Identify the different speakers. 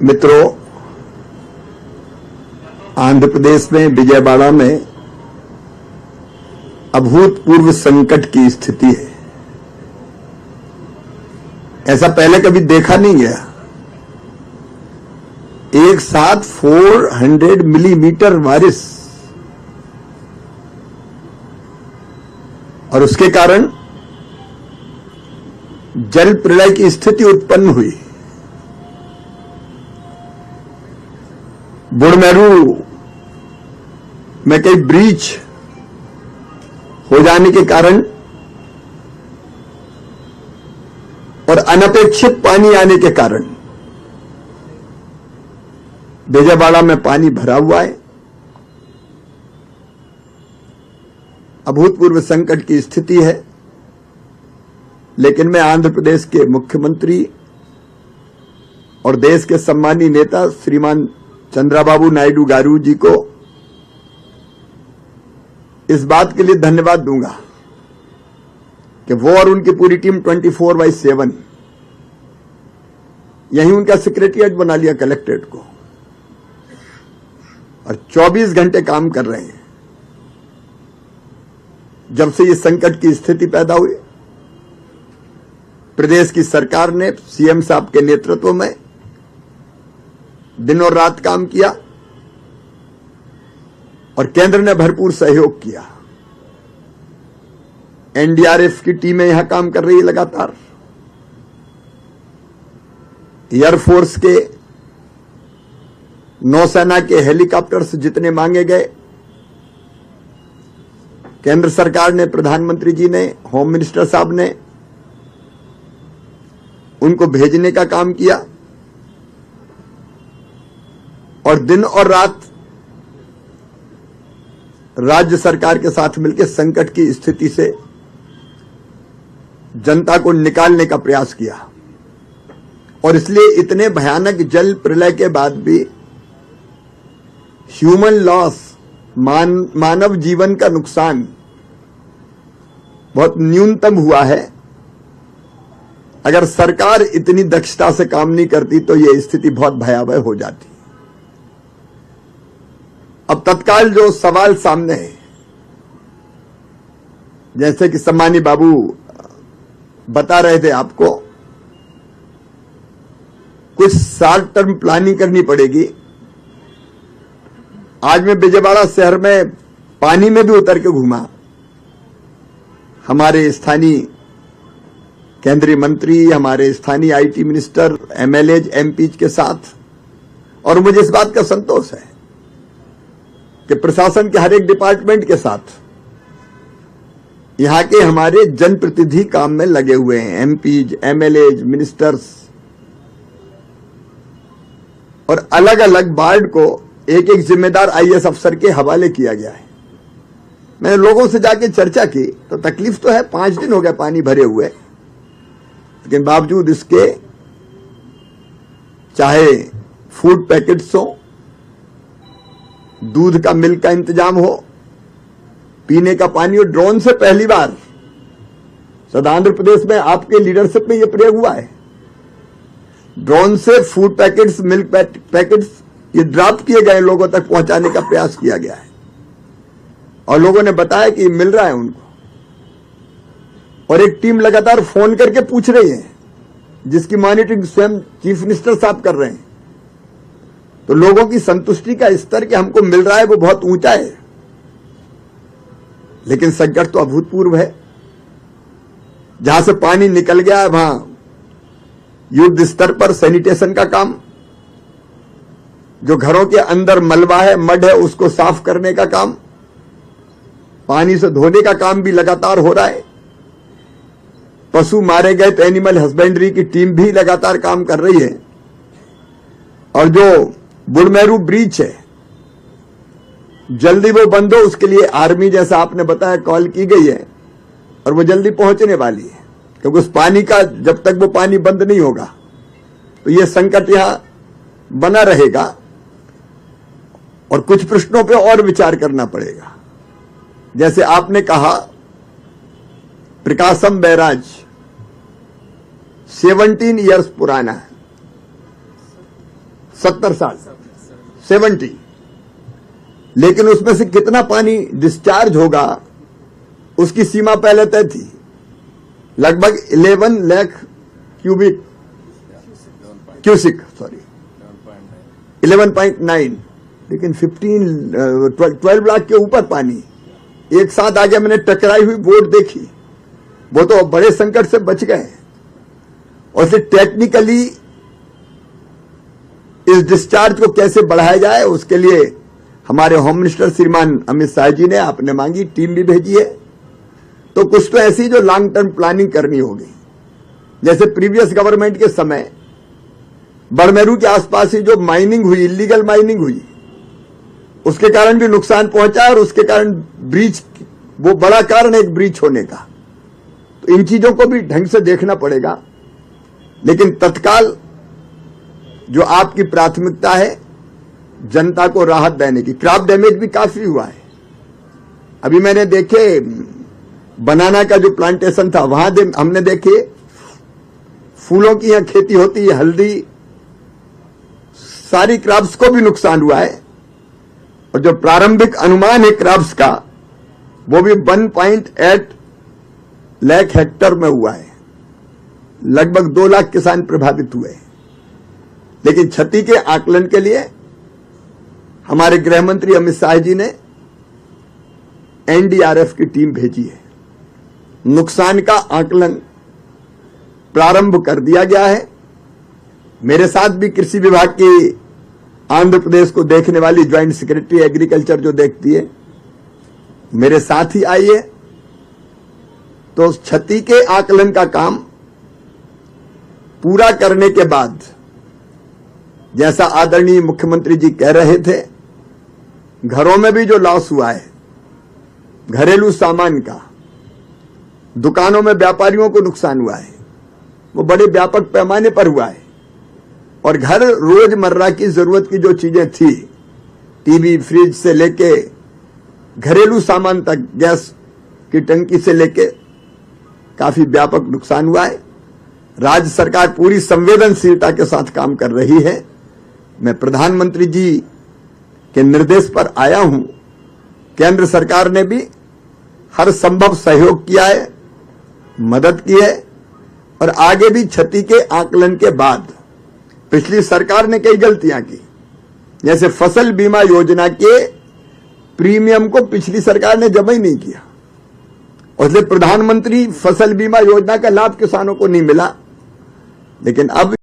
Speaker 1: मित्रों, आंध्र प्रदेश में विजयवाड़ा में अभूतपूर्व संकट की स्थिति है। ऐसा पहले कभी देखा नहीं गया। एक साथ 400 मिलीमीटर बारिश और उसके कारण जल प्रलय की स्थिति उत्पन्न हुई। बुढ़मेरू में कई ब्रीच हो जाने के कारण और अनपेक्षित पानी आने के कारण विजयवाड़ा में पानी भरा हुआ है। अभूतपूर्व संकट की स्थिति है। लेकिन मैं आंध्र प्रदेश के मुख्यमंत्री और देश के सम्मानीय नेता श्रीमान चंद्राबाबू नायडू गारू जी को इस बात के लिए धन्यवाद दूंगा कि वो और उनकी पूरी टीम 24/7 यहीं उनका सेक्रेटरिएट बना लिया कलेक्ट्रेट को और 24 घंटे काम कर रहे हैं। जब से ये संकट की स्थिति पैदा हुई, प्रदेश की सरकार ने सीएम साहब के नेतृत्व में दिन और रात काम किया और केंद्र ने भरपूर सहयोग किया। एनडीआरएफ की टीमें यहां काम कर रही है लगातार। एयरफोर्स के, नौसेना के हेलीकॉप्टर्स जितने मांगे गए, केंद्र सरकार ने, प्रधानमंत्री जी ने, होम मिनिस्टर साहब ने उनको भेजने का काम किया और दिन और रात राज्य सरकार के साथ मिलकर संकट की स्थिति से जनता को निकालने का प्रयास किया। और इसलिए इतने भयानक जल प्रलय के बाद भी ह्यूमन लॉस, मानव जीवन का नुकसान बहुत न्यूनतम हुआ है। अगर सरकार इतनी दक्षता से काम नहीं करती तो यह स्थिति बहुत भयावह हो जाती। अब तत्काल जो सवाल सामने है, जैसे कि सम्मानी बाबू बता रहे थे आपको, कुछ शॉर्ट टर्म प्लानिंग करनी पड़ेगी। आज मैं विजयवाड़ा शहर में पानी में भी उतर के घूमा, हमारे स्थानीय केंद्रीय मंत्री, हमारे स्थानीय आईटी मिनिस्टर, एमएलए, एमपीज के साथ, और मुझे इस बात का संतोष है कि प्रशासन के हर एक डिपार्टमेंट के साथ यहां के हमारे जनप्रतिनिधि काम में लगे हुए हैं। एमपीज, एमएलए, मिनिस्टर्स, और अलग अलग वार्ड को एक एक जिम्मेदार आईएएस अफसर के हवाले किया गया है। मैंने लोगों से जाके चर्चा की तो तकलीफ तो है, 5 दिन हो गए पानी भरे हुए, लेकिन बावजूद इसके चाहे फूड पैकेट्स हो, दूध का, मिल्क का इंतजाम हो, पीने का पानी हो। ड्रोन से पहली बार सदा आंध्र प्रदेश में आपके लीडरशिप में यह प्रयोग हुआ है। ड्रोन से फूड पैकेट्स, मिल्क पैकेट्स ये ड्रॉप किए गए, लोगों तक पहुंचाने का प्रयास किया गया है और लोगों ने बताया कि मिल रहा है उनको। और एक टीम लगातार फोन करके पूछ रही है, जिसकी मॉनिटरिंग स्वयं चीफ मिनिस्टर साहब कर रहे हैं। तो लोगों की संतुष्टि का स्तर कि हमको मिल रहा है वो बहुत ऊंचा है। लेकिन संकट तो अभूतपूर्व है। जहां से पानी निकल गया है वहां युद्ध स्तर पर सैनिटेशन का काम, जो घरों के अंदर मलबा है, मड है, उसको साफ करने का काम, पानी से धोने का काम भी लगातार हो रहा है। पशु मारे गए तो एनिमल हस्बेंड्री की टीम भी लगातार काम कर रही है। और जो बुढ़मेरू ब्रीच है, जल्दी वो बंद हो, उसके लिए आर्मी, जैसा आपने बताया, कॉल की गई है और वो जल्दी पहुंचने वाली है। क्योंकि उस पानी का, जब तक वो पानी बंद नहीं होगा तो ये संकट यहां बना रहेगा और कुछ प्रश्नों पे और विचार करना पड़ेगा। जैसे आपने कहा, प्रकाशम बैराज 17 इयर्स पुराना है, 70 साल 70, लेकिन उसमें से कितना पानी डिस्चार्ज होगा उसकी सीमा पहले तय थी, लगभग 11 लाख क्यूसिक 11.9, लेकिन 12 लाख के ऊपर पानी एक साथ आ गया। मैंने टकराई हुई बोट देखी, वो तो बड़े संकट से बच गए। और फिर टेक्निकली इस डिस्चार्ज को कैसे बढ़ाया जाए, उसके लिए हमारे होम मिनिस्टर श्रीमान अमित शाह जी ने आपने मांगी, टीम भी भेजी है। तो कुछ तो ऐसी जो लॉन्ग टर्म प्लानिंग करनी होगी, जैसे प्रीवियस गवर्नमेंट के समय बड़मेरू के आसपास ही जो माइनिंग हुई, इलीगल माइनिंग हुई, उसके कारण भी नुकसान पहुंचा और उसके कारण ब्रीच, वो बड़ा कारण है एक ब्रीच होने का। तो इन चीजों को भी ढंग से देखना पड़ेगा। लेकिन तत्काल जो आपकी प्राथमिकता है जनता को राहत देने की, क्रॉप डैमेज भी काफी हुआ है। अभी मैंने देखे बनाना का जो प्लांटेशन था वहां हमने देखे फूलों की यहां खेती होती है, हल्दी, सारी क्रॉप्स को भी नुकसान हुआ है। और जो प्रारंभिक अनुमान है क्रॉप्स का वो भी 1.8 लाख हेक्टर में हुआ है, लगभग 2 लाख किसान प्रभावित हुए। लेकिन क्षति के आकलन के लिए हमारे गृह मंत्री अमित शाह जी ने एनडीआरएफ की टीम भेजी है। नुकसान का आकलन प्रारंभ कर दिया गया है। मेरे साथ भी कृषि विभाग की आंध्र प्रदेश को देखने वाली ज्वाइंट सेक्रेटरी एग्रीकल्चर जो देखती है, मेरे साथ ही आई है। तो क्षति के आकलन का काम पूरा करने के बाद, जैसा आदरणीय मुख्यमंत्री जी कह रहे थे, घरों में भी जो लॉस हुआ है, घरेलू सामान का, दुकानों में व्यापारियों को नुकसान हुआ है, वो बड़े व्यापक पैमाने पर हुआ है। और घर रोजमर्रा की जरूरत की जो चीजें थी, टीवी, फ्रिज से लेके घरेलू सामान तक, गैस की टंकी से लेके काफी व्यापक नुकसान हुआ है। राज्य सरकार पूरी संवेदनशीलता के साथ काम कर रही है। मैं प्रधानमंत्री जी के निर्देश पर आया हूं। केंद्र सरकार ने भी हर संभव सहयोग किया है, मदद की है। और आगे भी क्षति के आकलन के बाद, पिछली सरकार ने कई गलतियां की, जैसे फसल बीमा योजना के प्रीमियम को पिछली सरकार ने जमा ही नहीं किया, और इसलिए प्रधानमंत्री फसल बीमा योजना का लाभ किसानों को नहीं मिला। लेकिन अब